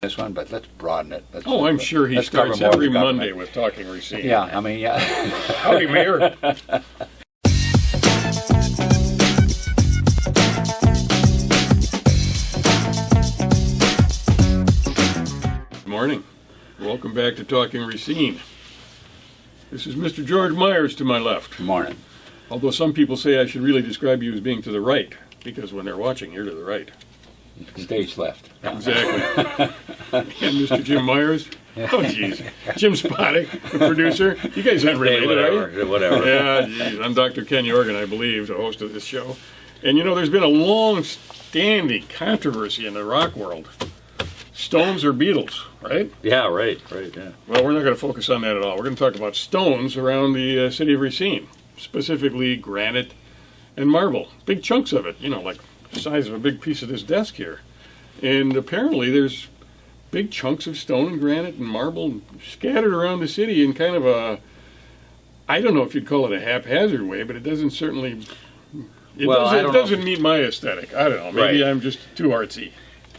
this one, but let's broaden it. I'm sure he starts every Monday with Talking Racine. Yeah, I mean, yeah. Howdy, Mayor. Good morning. Welcome back to Talking Racine. This is Mr. George Myers to my left. Good morning. Although some people say I should really describe you as being to the right, because when they're watching, you're to the right. Stage left. Yeah. Exactly. And Mr. Jim Myers. Oh, geez. Jim Spodek, the producer. You guys aren't related, are you? Whatever. Yeah, geez. I'm Dr. Ken Yorgan, I believe, the host of this show. And you know, there's been a long-standing controversy in the rock world. Stones or Beatles, right? Yeah, right, yeah. Well, we're not going to focus on that at all. We're going to talk about stones around the city of Racine, specifically granite and marble. Big chunks of it, you know, like the size of a big piece of this desk here. And apparently there's big chunks of stone and granite and marble scattered around the city in kind of a, I don't know if you'd call it a haphazard way, but it doesn't certainly, it doesn't meet my aesthetic. I don't know, maybe I'm just too artsy.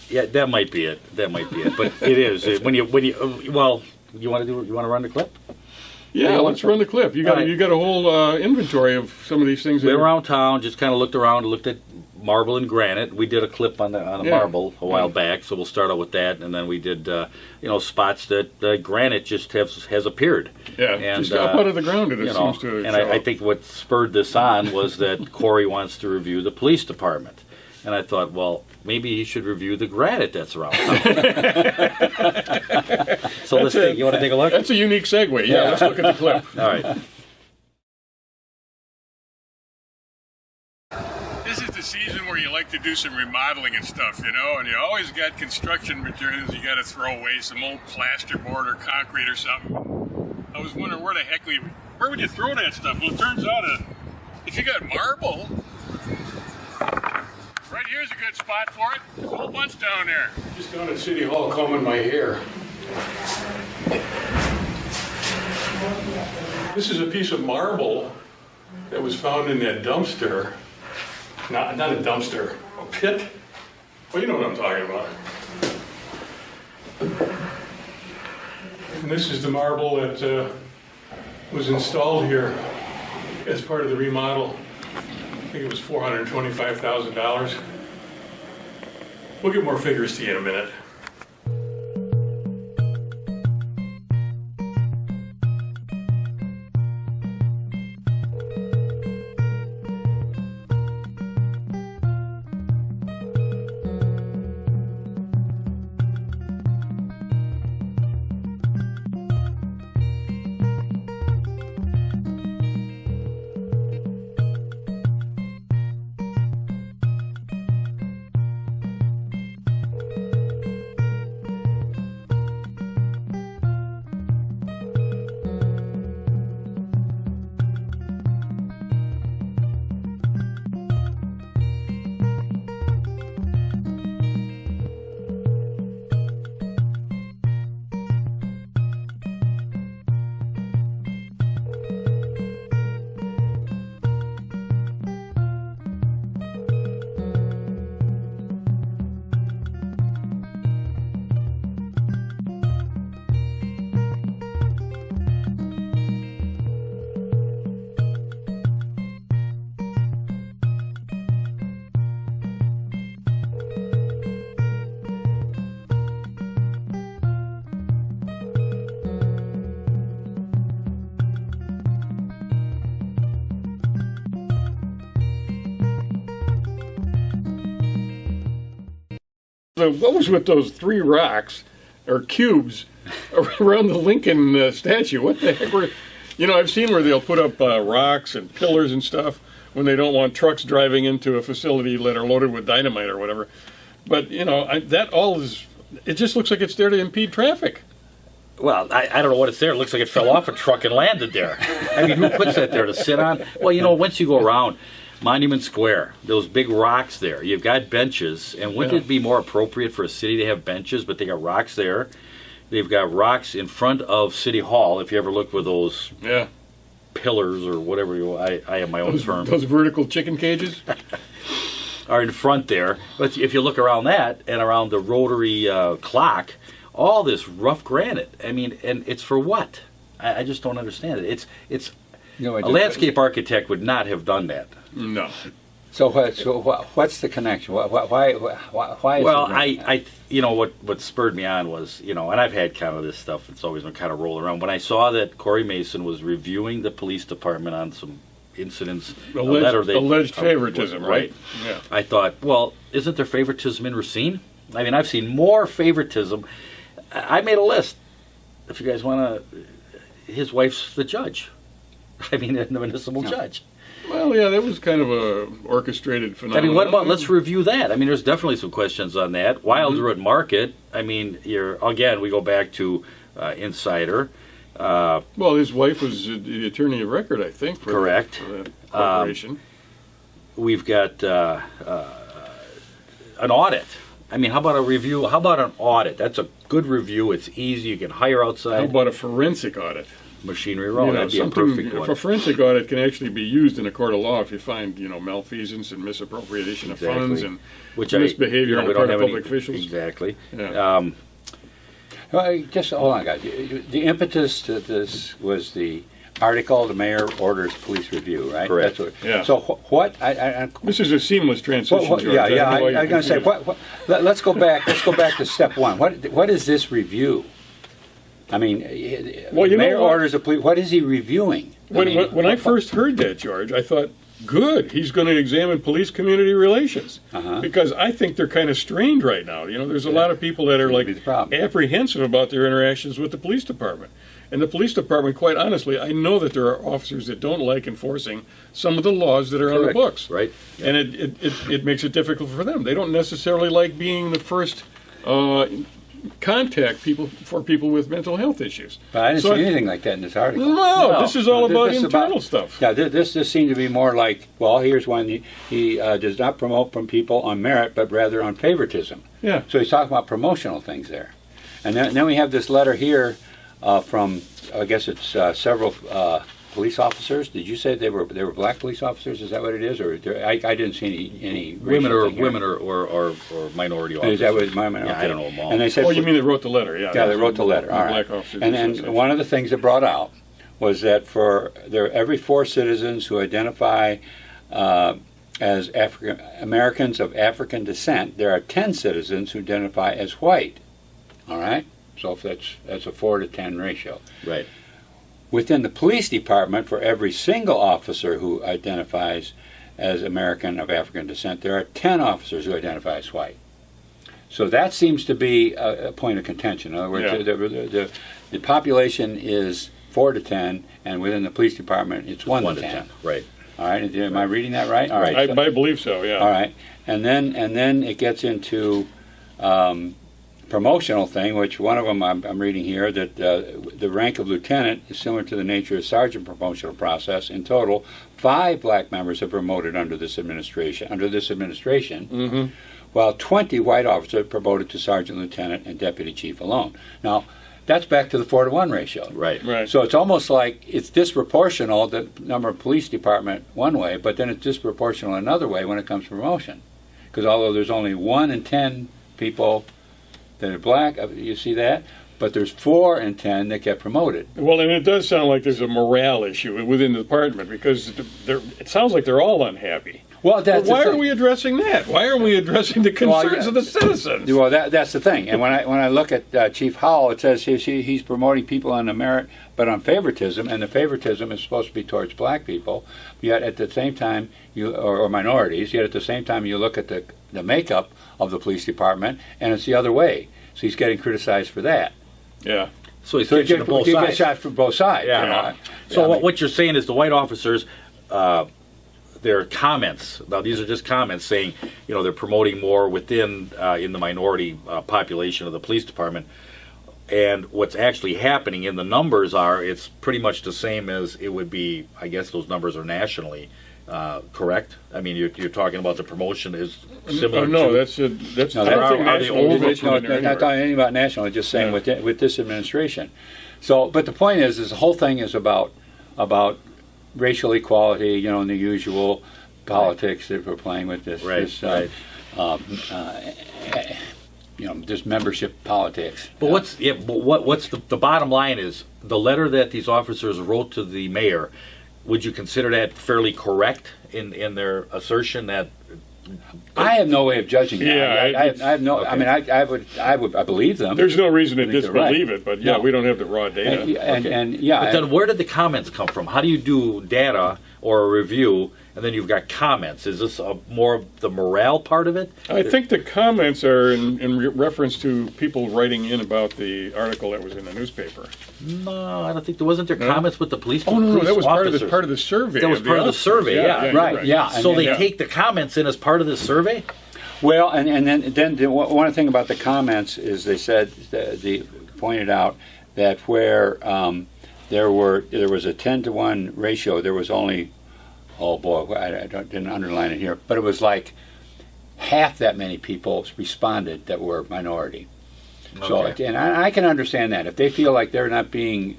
Yeah, that might be it. But it is when you well, you want to run the clip? Yeah, let's run the clip. You got a whole inventory of some of these things. We went around town, just kind of looked around, looked at marble and granite. We did a clip on the marble a while back, so we'll start out with that, and then we did spots that granite just has appeared. Yeah, and, just up out of the ground. It seems to. And I think what spurred this on was that Corey wants to review the police department. And I thought, well, maybe he should review the granite that's around town. So you want to take a look? That's a unique segue. Yeah, let's look at the clip. All right. This is the season where you like to do some remodeling and stuff, you know, and you always got construction materials you got to throw away, some old plasterboard or concrete or something. I was wondering where the heck where would you throw that stuff? Well, it turns out if you got marble, right here's a good spot for it. There's a whole bunch down there. Just down at City Hall combing my hair. This is a piece of marble that was found in that dumpster. Not a dumpster, a pit. Well, you know what I'm talking about. And this is the marble that was installed here as part of the remodel. I think it was $425,000. We'll get more figures to you in a minute. What was with those three rocks, or cubes, around the Lincoln statue? What the heck were... You know, I've seen where they'll put up rocks and pillars and stuff when they don't want trucks driving into a facility that are loaded with dynamite or whatever. But, you know, that all is... It just looks like it's there to impede traffic. Well, I don't know what it's there. It looks like it fell off a truck and landed there. I mean, who puts that there to sit on? Well, you know, once you go around Monument Square, those big rocks there, you've got benches, and wouldn't it be more appropriate for a city to have benches, but they got rocks there. They've got rocks in front of City Hall, if you ever look with those pillars or whatever I have my own term. Those vertical chicken cages? are in front there. But if you look around that and around the rotary clock, all this rough granite. I mean, and it's for what? I just don't understand it. It's No, a landscape architect would not have done that. No. So what's the connection? Why is Well, it? what spurred me on was, and I've had kind of this stuff. It's always been kind of rolling around. When I saw that Corey Mason was reviewing the police department on some incidents, Alleged favoritism, right? Yeah. I thought, well, isn't there favoritism in Racine? I mean, I've seen more favoritism. I made a list. If you guys want to, his wife's the judge. I mean, the municipal judge. Well, yeah, that was kind of a orchestrated phenomenon. I mean, what about, let's review that. I mean, there's definitely some questions on that. Wildwood Market, I mean, again, we go back to Insider. Well, his wife was the attorney of record, I think. Correct. For that corporation. We've got an audit. I mean, how about a review? How about an audit? That's a good review. It's easy. You can hire outside. How about a forensic audit? Machinery row, that'd be a perfect one. A forensic audit can actually be used in a court of law if you find, malfeasance and misappropriation of funds and misbehavior on the part of public officials. Exactly. Yeah. Just hold on, guys. The impetus to this was the article, the mayor orders police review, right? Correct. That's what, Yeah. So what? This is a seamless transition, George. Yeah, I'm I going to say, let's go back. Let's go back to step one. What is this review? I mean, mayor orders a police. What is he reviewing? When I first heard that, George, I thought, good, he's going to examine police-community relations. Because I think they're kind of strained right now. There's a lot of people that are apprehensive about their interactions with the police department. And the police department, quite honestly, I know that there are officers that don't like enforcing some of the laws that are on the books. Right. And it makes it difficult for them. They don't necessarily like being the first contact for people with mental health issues. But I didn't see anything like that in this article. No, this is all about internal stuff. Yeah, this seemed to be more like, well, here's one. He does not promote from people on merit, but rather on favoritism. Yeah. So he's talking about promotional things there. And then we have this letter here from, I guess it's several police officers. Did you say they were black police officers? Is that what it is? Or I didn't see any women or minority officers. Is that what my minority? Yeah, I don't know them all. And they said, you mean they wrote the letter? Yeah. Yeah, they wrote the letter. All right. Black officers. And one of the things that brought out was that for every 4 citizens who identify as African Americans of African descent, there are 10 citizens who identify as white. All right. So if that's a 4 to 10 ratio. Right. Within the police department, for every single officer who identifies as American of African descent, there are 10 officers who identify as white. So that seems to be a point of contention. In other words, the population is 4 to 10, and within the police department, it's 1 to 10. Right. All right. Am I reading that right? All right. I believe so. Yeah. All right. And then it gets into promotional thing, which one of them I'm reading here, that the rank of lieutenant is similar to the nature of sergeant promotional process. In total, 5 black members are promoted under this administration. While 20 white officers are promoted to sergeant, lieutenant, and deputy chief alone. Now, that's back to the 4 to 1 ratio. Right. So it's almost like it's disproportional, the number of police department one way, but then it's disproportional another way when it comes to promotion. Because although there's only 1 in 10 people that are black, you see that? But there's 4 in 10 that get promoted. Well, and it does sound like there's a morale issue within the department because it sounds like they're all unhappy. Well, why are we addressing that? Why aren't we addressing the concerns of the citizens? Well, that's the thing. And when I look at Chief Howell, it says he's promoting people on the merit, but on favoritism, and the favoritism is supposed to be towards black people. Yet at the same time, or minorities. Yet at the same time, you look at the makeup of the police department, and it's the other way. So he's getting criticized for that. Yeah. So he's getting both sides. You get shot from both sides. Yeah. So what you're saying is the white officers, their comments, now these are just comments saying, they're promoting more within in the minority population of the police department. And what's actually happening in the numbers it's pretty much the same as it would be, I guess those numbers are nationally. Correct? I mean, you're talking about the promotion is similar. No, to, that's no, I don't think national I'm not talking anything about national. I'm just saying with this administration. So, but the point is the whole thing is about racial equality, and the usual. politics that we're playing with this. Right, this, right. This membership politics. But what's the bottom line is the letter that these officers wrote to the mayor. Would you consider that fairly correct in their assertion that? I have no way of judging that. Yeah, I have no. okay. I mean, I believe them. There's no reason to I think they're right. disbelieve it, but yeah, No. we don't have the raw data. But then where did the comments come from? How do you do data or a review, and then you've got comments? Is this more of the morale part of it? I think the comments are in reference to people writing in about the article that was in the newspaper. No, I don't think there wasn't comments with the police. Oh no, that was officers. part of the survey. That was part of the survey. Yeah, right. Yeah. So And they then- take the comments in as part of the survey. Well, and then one thing about the comments is they said they pointed out that where there was a 10-to-1 ratio, there was only didn't underline it here, but it was like half that many people responded that were minority. Okay. So, and I can understand that if they feel like they're not being,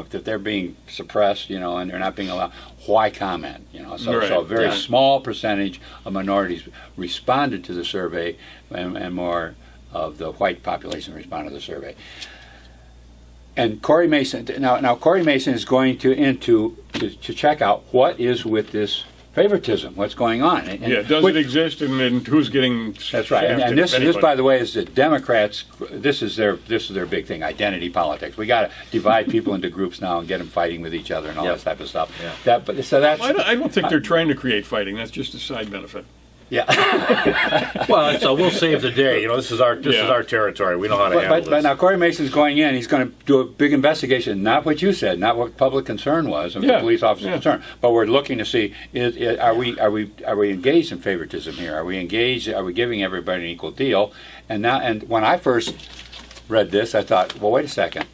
that they're being suppressed, and they're not being allowed, why comment? So a very small percentage of minorities responded to the survey, and more of the white population responded to the survey. And Corey Mason, now Corey Mason is going to check out what is with this favoritism, what's going on. And does it exist, and who's getting? That's right. And this, by the way, is the Democrats. This is their big thing: identity politics. We got to divide people into groups now and get them fighting with each other and all this type of stuff. Yeah. I don't think they're trying to create fighting. That's just a side benefit. Yeah. Well, so we'll save the day. This is our territory. We know how to handle this. But now Corey Mason's going in. He's going to do a big investigation. Not what you said. Not what public concern was, and the police officer's concern. But we're looking to see: are we engaged in favoritism here? Are we engaged? Are we giving everybody an equal deal? And when I first read this, I thought, well, wait a second.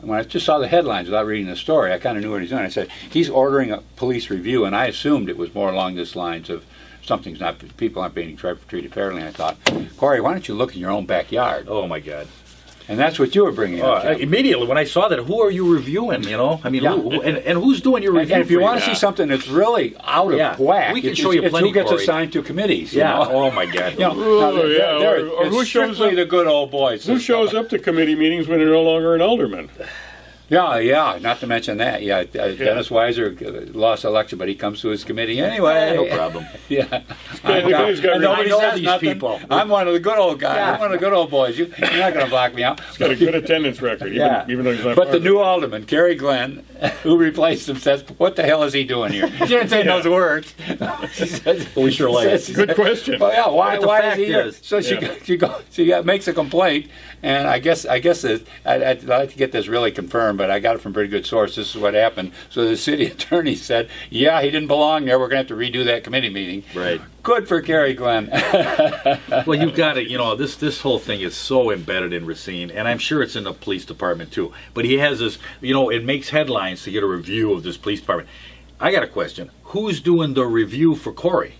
When I just saw the headlines without reading the story, I kind of knew what he's doing. I said, he's ordering a police review, and I assumed it was more along this lines of people aren't being treated fairly. And I thought, Corey, why don't you look in your own backyard? Oh my God! And that's what you were bringing up. Immediately when I saw that, who are you reviewing? Who's doing your review? And if you want to see something that's really out of whack, we can show you it's plenty. Who gets Corey. assigned to committees? Oh my God! Or who shows strictly up? the good old boys. Who shows up to committee meetings when they're no longer an alderman? Yeah. Not to mention that. Dennis Weiser lost election, but he comes to his committee anyway. No problem. Yeah. Guy's got And nobody I know says these nothing. people. I'm one of the good old guys. I'm one of the good old boys. You're not going to block me out. He's got a good attendance record, even though he's not. But the new alderman, Kerry Glenn, who replaced him, says, "What the hell is he doing here?" She didn't say those words. She says, We sure like it. Good question. well, yeah. Why fact is he here? is- So she makes a complaint, and I guess I'd like to get this really confirmed, but I got it from pretty good source. This is what happened. So the city attorney said, "Yeah, he didn't belong there. We're going to have to redo that committee meeting." Right. Good for Kerry Glenn. Well, you've got to, this whole thing is so embedded in Racine, and I'm sure it's in the police department too. But he has this, it makes headlines to get a review of this police department. I got a question. Who's doing the review for Corey?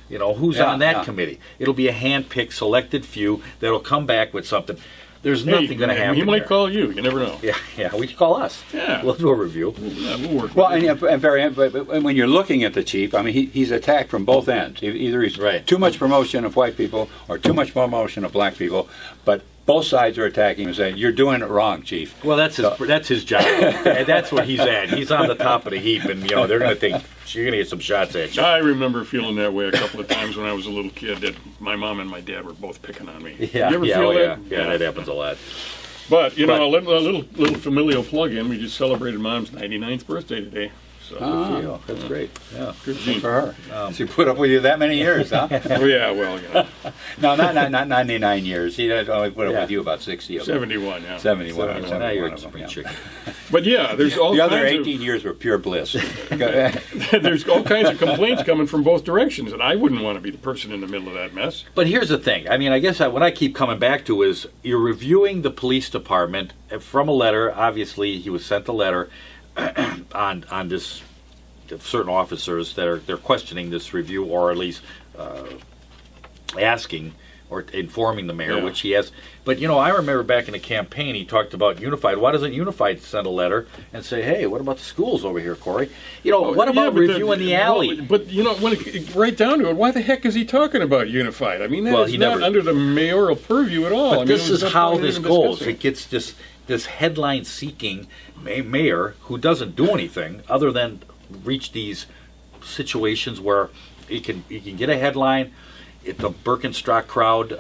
Who's on that committee? It'll be a hand-picked, selected few that'll come back with something. There's nothing going to happen. He might there. call you. You never know. Yeah. We can call us. Yeah. We'll do a review. Yeah, we'll work. Well, with it. but when you're looking at the chief, I mean, he's attacked from both ends. Either he's too much promotion of white people or too much promotion of black people, but both sides are attacking him and saying, "You're doing it wrong, chief." Well, that's his job. And that's where he's at. He's on the top of the heap, and they're going to think you're going to get some shots at you. I remember feeling that way a couple of times when I was a little kid. That my mom and my dad were both picking on me. Yeah, you ever feel that? Yeah, that happens a lot. But a little familial plug-in. We just celebrated Mom's 99th birthday today. So That's great. Yeah. good Good for gene. her. She put up with you that many years, huh? Oh, yeah, well, No, not 99 years. She only put up with you about 60 of them. 71. Yeah. 71. Now you're a of them, spring yeah. chicken. But yeah, there's all The other kinds 18 years were pure bliss. there's all kinds of complaints coming from both directions, and I wouldn't want to be the person in the middle of that mess. But here's the thing. I mean, I guess what I keep coming back to is you're reviewing the police department from a letter. Obviously, he was sent a letter on this certain officers that they're questioning this review, or at least asking or informing the mayor, Yeah. which he has. But I remember back in the campaign, he talked about Unified. Why doesn't Unified send a letter and say, "Hey, what about the schools over here, Corey? What about but reviewing the alley?" Well, but when right down to it, why the heck is he talking about Unified? I mean, that is not under the mayoral purview at all. But I mean, this it was is how not this even goes. discussing. It gets this headline-seeking mayor who doesn't do anything other than reach these situations where he can get a headline. The Birkenstock crowd,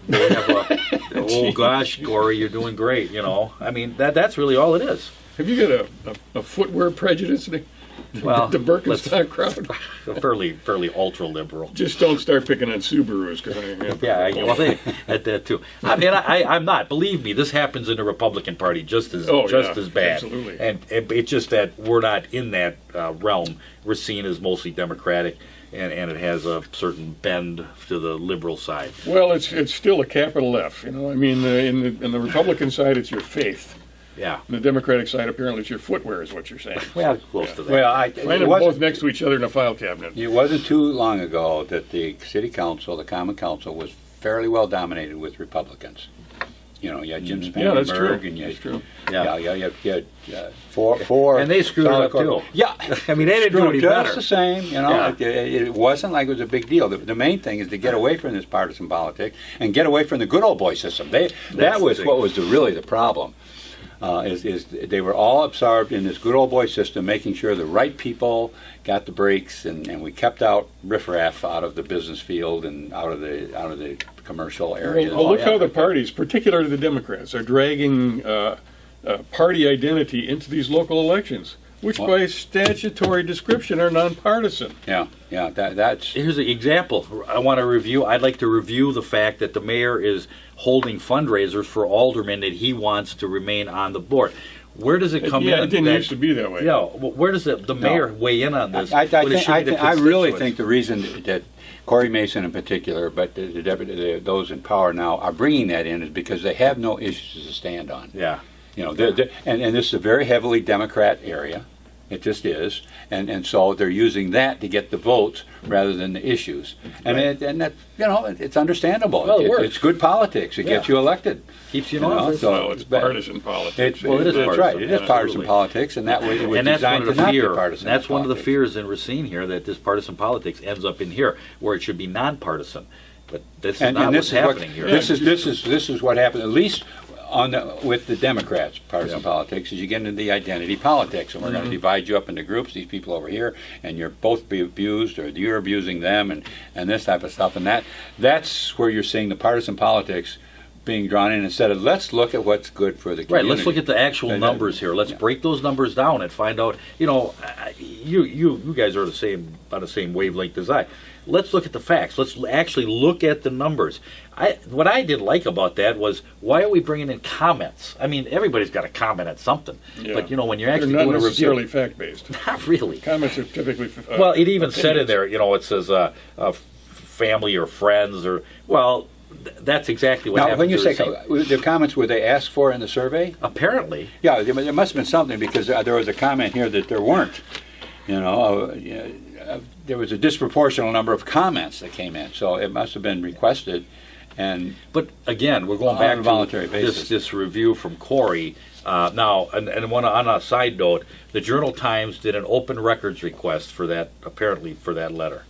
they have oh gosh, Corey, you're doing great. I mean that's really all it is. Have you got a footwear prejudice? Well, the Birkenstock crowd. fairly ultra liberal. Just don't start picking on Subarus. At that too. I mean, I'm not. Believe me, this happens in the Republican Party just as bad. Absolutely. And it's just that we're not in that realm. Racine is mostly Democratic, and it has a certain bend to the liberal side. Well, it's still a capital F. I mean, in the Republican side, it's your faith. Yeah. On the Democratic side, apparently, it's your footwear, is what you're saying. Well, close to that. Well, Find them both next to each other in a file cabinet. it wasn't too long ago that the city council, the common council, was fairly well dominated with Republicans. You had Jim Yeah, that's true. Spangenberg, and you That's true. had four. And they screwed it up too. Yeah, I mean, they didn't do screwed any just better. the same. Yeah. It wasn't like it was a big deal. The main thing is to get away from this partisan politics and get away from the good old boy system. That was what was really the problem. Is they were all absorbed in this good old boy system, making sure the right people got the breaks, and we kept out riffraff out of the business field and out of the commercial areas. Well, look how the parties, particularly the Democrats, are dragging party identity into these local elections, which by statutory description are nonpartisan. Yeah, that's Here's an example. I'd like to review the fact that the mayor is holding fundraisers for aldermen that he wants to remain on the board. Where does it come in? Yeah, it didn't used to be that way. Yeah, where does the mayor weigh in on this? I really constituents? think the reason that Corey Mason in particular, but those in power now are bringing that in is because they have no issues to stand on. Yeah. And this is a very heavily Democrat area. It just is, and so they're using that to get the votes rather than the issues, and that it's understandable. Well, it works. It's good politics. It gets you elected. Keeps you in office. So it's partisan politics. It is that's partisan, right. It is partisan absolutely. politics, and that way it was And that's one designed of to the not be fear. partisan. That's one of the politics. fears in Racine here, that this partisan politics ends up in here, where it should be nonpartisan. But this is not what's happening here. This is what happened. At least with the Democrats, partisan politics, is you get into the identity politics, and we're going to divide you up into groups. These people over here, and you're both be abused, or you're abusing them, and this type of stuff. And that's where you're seeing the partisan politics being drawn in, instead of let's look at what's good for the community. Right, let's look at the actual numbers here. Let's break those numbers down and find out. You guys are on the same wavelength as I. Let's look at the facts. Let's actually look at the numbers. What I didn't like about that was, why are we bringing in comments? I mean, everybody's got to comment at something. Yeah. But when you're actually They're not doing a necessarily review, fact-based. not really. Comments are typically Well, it even said in opinions. there, it says family or friends, or that's exactly what Now, happened. when you to say Racine. the comments, were they asked for in the survey? Apparently. Yeah, there must have been something, because there was a comment here that there weren't. There was a disproportional number of comments that came in, so it must have been requested. But again, we're going On back a voluntary to basis. this review from Corey. Now, and on a side note, the Journal Times did an open records request for that letter.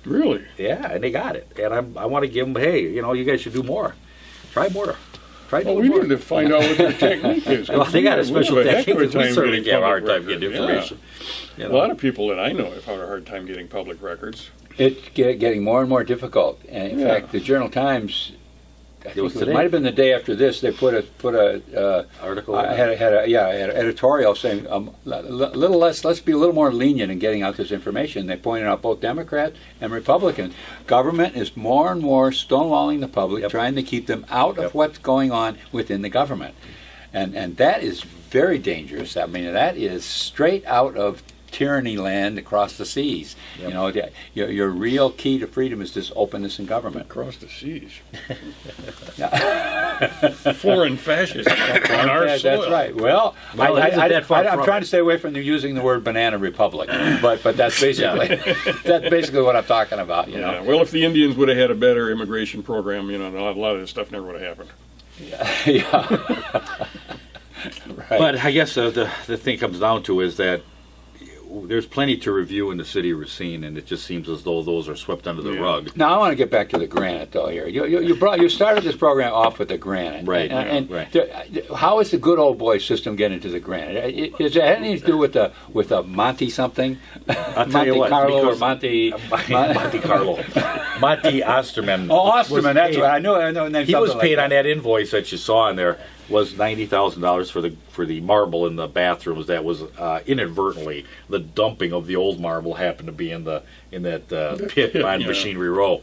Really? Yeah, and they got it. And I want to give them, hey, you guys should do more. Try more. Try Well, doing we more. need to find out what their technique is. Well, they got a special We have heck technique. of a We time certainly getting have a hard public time getting records. information. Yeah. A lot of people that I know have had a hard time getting public records. It's getting more and more difficult. And in Yeah. fact, the Journal Times, I think was it today. might have been the day after this, they put a Article. had an editorial saying little less. Let's be a little more lenient in getting out this information. They pointed out both Democrats and Republicans. Government is more and more stonewalling the public, trying to keep them out of what's going on within the government, and that is very dangerous. I mean, that is straight out of tyranny land across the seas. Yep. You know, your real key to freedom is this openness in government. Across the seas. Yeah. Foreign fascists on our soil. That's right. Well, Well, it isn't that far I'm from trying it. to stay away from using the word banana republic, but that's basically what I'm talking about. You know. Yeah. Well, if the Indians would have had a better immigration program, you know, a lot of this stuff never would have happened. Yeah. Right. But I guess the thing comes down to is that there's plenty to review in the city of Racine, and it just seems as though those are swept under the Yeah. rug. Now I want to get back to the granite, though. Here, you started this program off with the granite, Right, And right. How is the good old boy system getting into the granite? Is it anything to do with the Monte something? I'll tell Monte you what, Carlo or because- Monte? Monte Carlo. Monty Osterman. Oh, was Osterman. That's paid- what I know. He was paid on that invoice that you saw in there was $90,000 for the marble in the bathrooms. That was inadvertently the dumping of the old marble happened to be in that pit on Yeah. Machinery Row.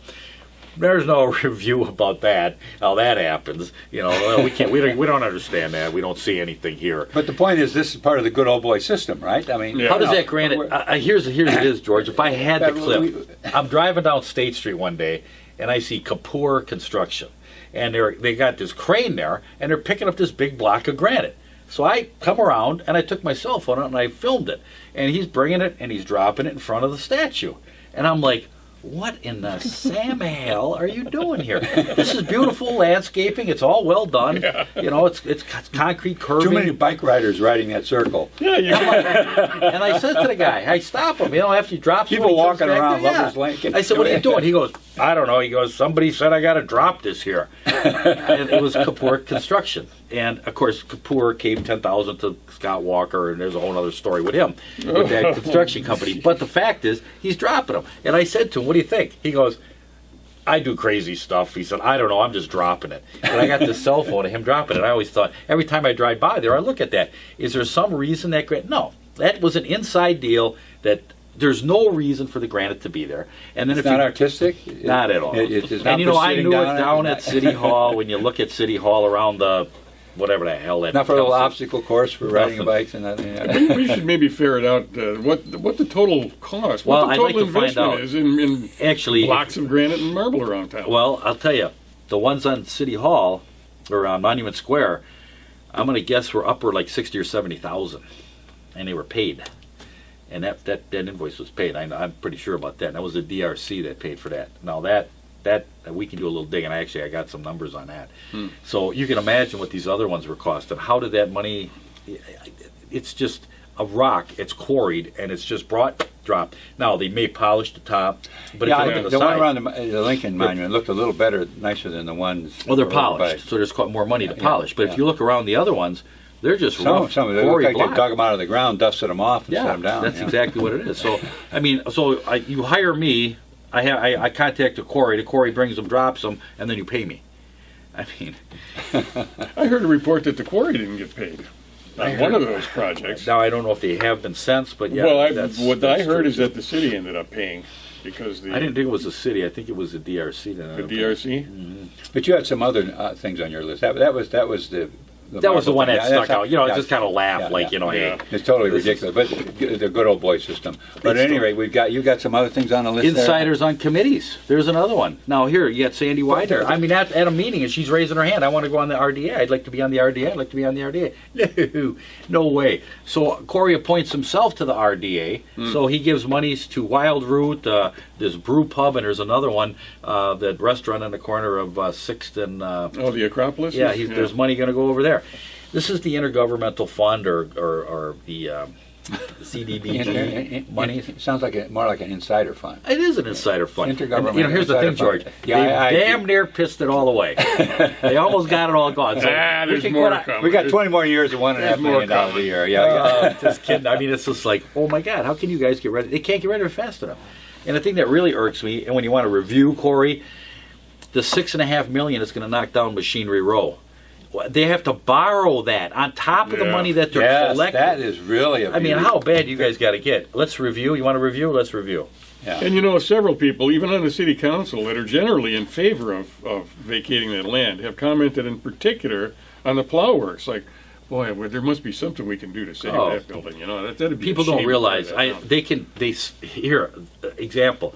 There's no review about that. How that happens, you know? Well, we don't understand that. We don't see anything here. But the point is, this is part of the good old boy system, right? I mean, Yeah. How does you know, that granite? Here's it is, George. If I had the That clip, I'm driving down State Street one day, and I see Kapoor Construction, and they got this crane there, and they're picking up this big block of granite. So I come around, and I took my cell phone out, and I filmed it, and he's bringing it, and he's dropping it in front of the statue, and I'm like, what in the Sam hell are you doing here? This is beautiful landscaping. It's all well done. Yeah. You know, it's concrete curving. too many bike riders riding that circle. Yeah, you And I said to the guy, I stop him, you know, after he drops People when he comes walking back around there, Lover's Lane. I said, what are you doing? He goes, I don't know. He goes, somebody said I got to drop this here. And it was Kapoor Construction. And, of course, Kapoor gave $10,000 to Scott Walker, and there's a whole other story with him, with that construction company. But the fact is, he's dropping them. And I said to him, what do you think? He goes, I do crazy stuff. He said, I don't know, I'm just dropping it. And I got this cell phone of him dropping it. I always thought, every time I drive by there, I look at that. Is there some reason that no, that was an inside deal that there's no reason for the granite to be there. And then It's if not you, artistic. not at all. It's not And you know, for I sitting knew it down down at City Hall. When you look at City Hall around the whatever the hell that Not for a little house is. obstacle course for riding Nothing. bikes and that. Yeah. we should maybe ferret out what the total cost, Well, what the I'd total like to find investment out. is in Actually, blocks of granite and marble around town. well, I'll tell you, the ones on City Hall or on Monument Square, I'm going to guess were upward like 60 or 70,000, and they were paid. And that invoice was paid. I'm pretty sure about that. And that was the DRC that paid for that. Now that we can do a little digging. I got some numbers on that. So you can imagine what these other ones were costing. How did that money? It's just a rock. It's quarried and it's just dropped. Now they may polish the top, but Yeah, if you look at the one side, around the Lincoln Monument looked a little better, nicer than the ones. well, they're over polished, by- so there's more money to Yeah, polish. But yeah. if you look around the other ones, they're just rough, Some of them look quarry like they block. dug them out of the ground, dusted them off, and set Yeah, them down. that's yeah. exactly what it is. So, I mean, you hire me. I contact the quarry. The quarry brings them, drops them, and then you pay me. I mean, I heard a report that the quarry didn't get paid on one of those projects. now I don't know if they have been since, but yeah. well, that's what I heard true. is that the city ended up paying because I didn't think it was the city. I think it was the DRC. the DRC. But you had some other things on your list. That was the. That was the one marble that thing. Yeah, stuck that's out. You know, yeah, I just kind of laugh, yeah, like, yeah. you know, Yeah. hey. It's totally This is- ridiculous, but the good old boy system. But at It's any rate, you got some other things on the list. there? Insiders on committees. There's another one. Now here you got Sandy Widener. I mean, at a meeting, and she's raising her hand. I want to go on the RDA. I'd like to be on the RDA. I'd like to be on the RDA. No way. So Corey appoints himself to the RDA. So he gives monies to Wild Root, this brew pub, and there's another one, that restaurant on the corner of 6th and. Oh, the Acropolis. Yeah, there's money going to go over there. This is the Intergovernmental Fund or the CDBG money. It sounds like more like an insider fund. It is an insider fund. Intergovernmental And, here's the insider thing, George. fund. Yeah, They damn near pissed it all away. They almost got it all gone. So there's we can more go to to- come. We got 20 more years of $1.5 million a year. Yeah. Just kidding. I mean, it's just like, oh my God, how can you guys get rid of it? They can't get rid of it fast enough. And the thing that really irks me, and when you want to review, Corey, the $6.5 million is going to knock down Machinery Row. They have to borrow that on top of the Yeah. money that they're Yes, collecting. that is really a I mean, beauty. how bad you guys got to get? Let's review. You want to review? Let's review. Yeah. And you know, several people, even on the city council, that are generally in favor of vacating that land, have commented in particular on the plow works. Like, Boy, well, there must be something we can do to save Oh. that building. You know, that'd be People a shame don't to realize. tear that down. Here, example.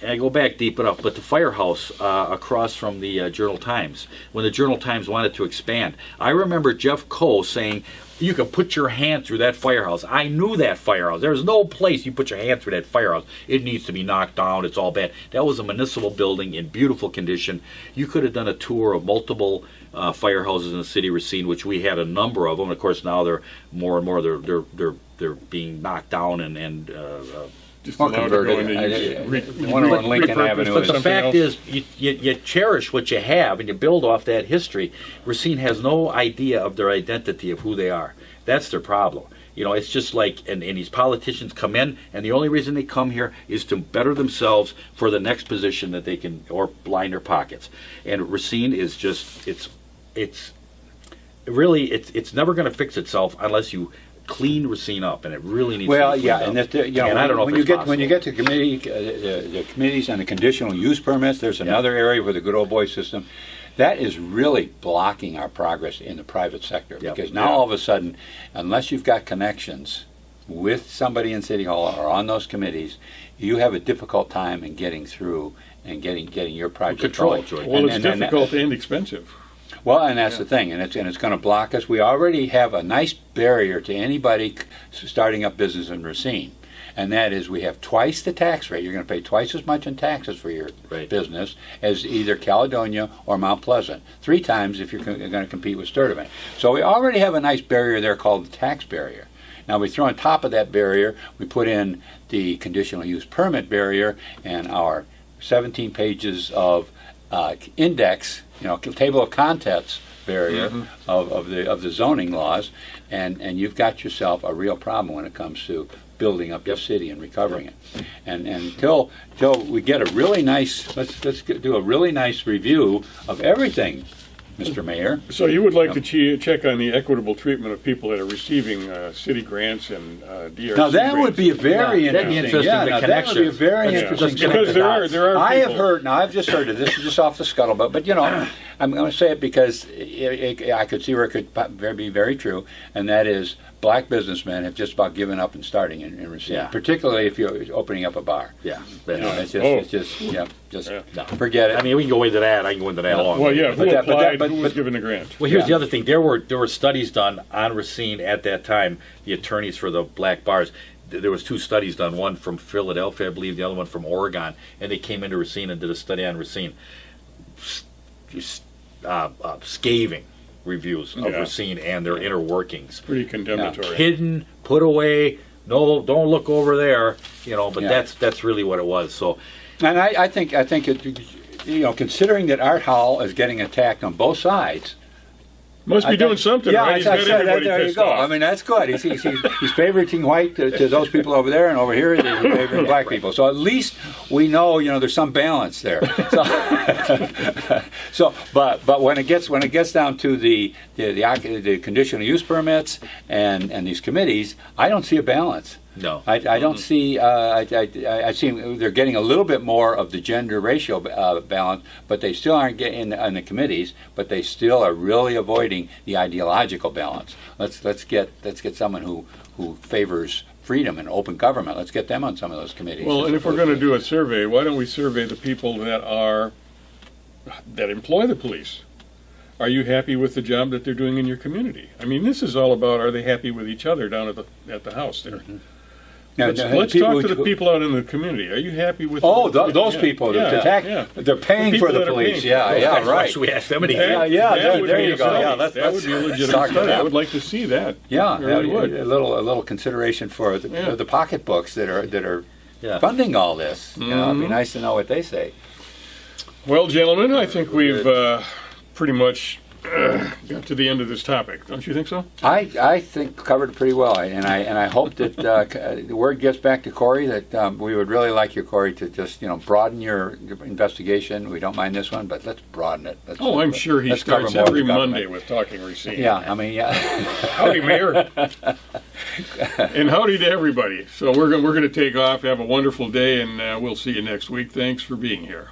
And I go back deep enough, but the firehouse across from the Journal Times, when the Journal Times wanted to expand, I remember Jeff Coe saying, "You can put your hand through that firehouse." I knew that firehouse. There's no place you put your hand through that firehouse. It needs to be knocked down. It's all bad. That was a municipal building in beautiful condition. You could have done a tour of multiple firehouses in the city of Racine, which we had a number of them. Of course, now they're more and more they're being knocked down and Just Or allowed to go converted. into The one on Lincoln repurposed Avenue for is- the something fact else. is, you cherish what you have and you build off that history. Racine has no idea of their identity of who they are. That's their problem. You know, it's just like, and these politicians come in, and the only reason they come here is to better themselves for the next position that they can, or line their pockets. And Racine is just, it's never going to fix itself unless you clean Racine up, and it really needs Well, to be yeah, cleaned and up. that, you know, And I don't know when if you it's get when you get to committee, the committees on the conditional use permits, there's another area with the good old boy system. That is really blocking our progress in the private sector, Yep. because now all of a sudden, unless you've got connections with somebody in City Hall or on those committees, you have a difficult time in getting through and getting your project Control, going. George. Well, And- it's and- difficult and expensive. Well, and that's the thing, and it's going to block us. We already have a nice barrier to anybody starting up business in Racine, and that is we have twice the tax rate. You're going to pay twice as much in taxes for your Right. business as either Caledonia or Mount Pleasant. 3 times if you're going to compete with Sturtevant. So we already have a nice barrier there called the tax barrier. Now we throw on top of that barrier, we put in the conditional use permit barrier and our 17 pages of index, table of contents barrier of the zoning laws, and you've got yourself a real problem when it comes to building up your city and recovering it. And until we get a really nice, let's do a really nice review of everything, Mr. Mayor. So you would like to check on the equitable treatment of people that are receiving city grants and DRC Now that would grants. be a very Yeah, that'd be interesting. interesting, the now, that would be a connections. very Yeah. interesting. Just connect Because the there are dots. people. I have heard. Now I've just heard of this. Is just off the scuttlebutt, but I'm going to say it because I could see where it could be very true, and that is black businessmen have just about given up and starting in Racine, Yeah. particularly if you're opening up a bar. Yeah. It's just Yeah. forget it. I mean, we can go into that. I can go into that long. Well, yeah, who But that- but applied, that- who was given the grant? Well, here's Yeah. the other thing. There were studies done on Racine at that time. The attorneys for the black bars. There was 2 studies done. One from Philadelphia, I believe. The other one from Oregon. And they came into Racine and did a study on Racine. Scathing reviews of Yeah. Racine and their inner workings. Pretty condemnatory. Hidden, put away. No, don't look over there. But Yeah. that's really what it was. So. And I think it, considering that Art Hall is getting attacked on both sides. Must be doing something, Yeah, right? He's I got said that. everybody There you pissed go. off. I mean, that's good. He's favoriting white to those people over there, and over here he's favoring black people. So at least we know, there's some balance there. But when it gets down to the conditional use permits and these committees, I don't see a balance. No. I don't see. I see they're getting a little bit more of the gender ratio balance, but they still aren't getting on the committees. But they still are really avoiding the ideological balance. Let's get someone who favors freedom and open government. Let's get them on some of those committees. Well, and if we're going to do a survey, why don't we survey the people that employ the police? Are you happy with the job that they're doing in your community? I mean, this is all about, are they happy with each other down at the house there? Now, Let's people talk to who- the people out in the community. Are you happy with? those Yeah, people. yeah, the tax, yeah. They're paying people for the that are police. paying for Yeah, it. yeah, right. We asked them any. That- Yeah, that would there be you a go. study. Yeah, that would be a let's legitimate talk study. about I would like to see that. Yeah, I really would. a little consideration for the pocketbooks that are Yeah. funding all this. It'd be nice to know what they say. Well, gentlemen, I think we've pretty much got to the end of this topic. Don't you think so? I think covered it pretty well, and I hope that the word gets back to Corey that we would really like you, Corey, to just broaden your investigation. We don't mind this one, but let's broaden it. I'm sure he let's cover starts more of every the government. Monday with Talking Racine. Yeah, I mean, yeah. Howdy, Mayor. And howdy to everybody. So we're going to take off. Have a wonderful day, and we'll see you next week. Thanks for being here.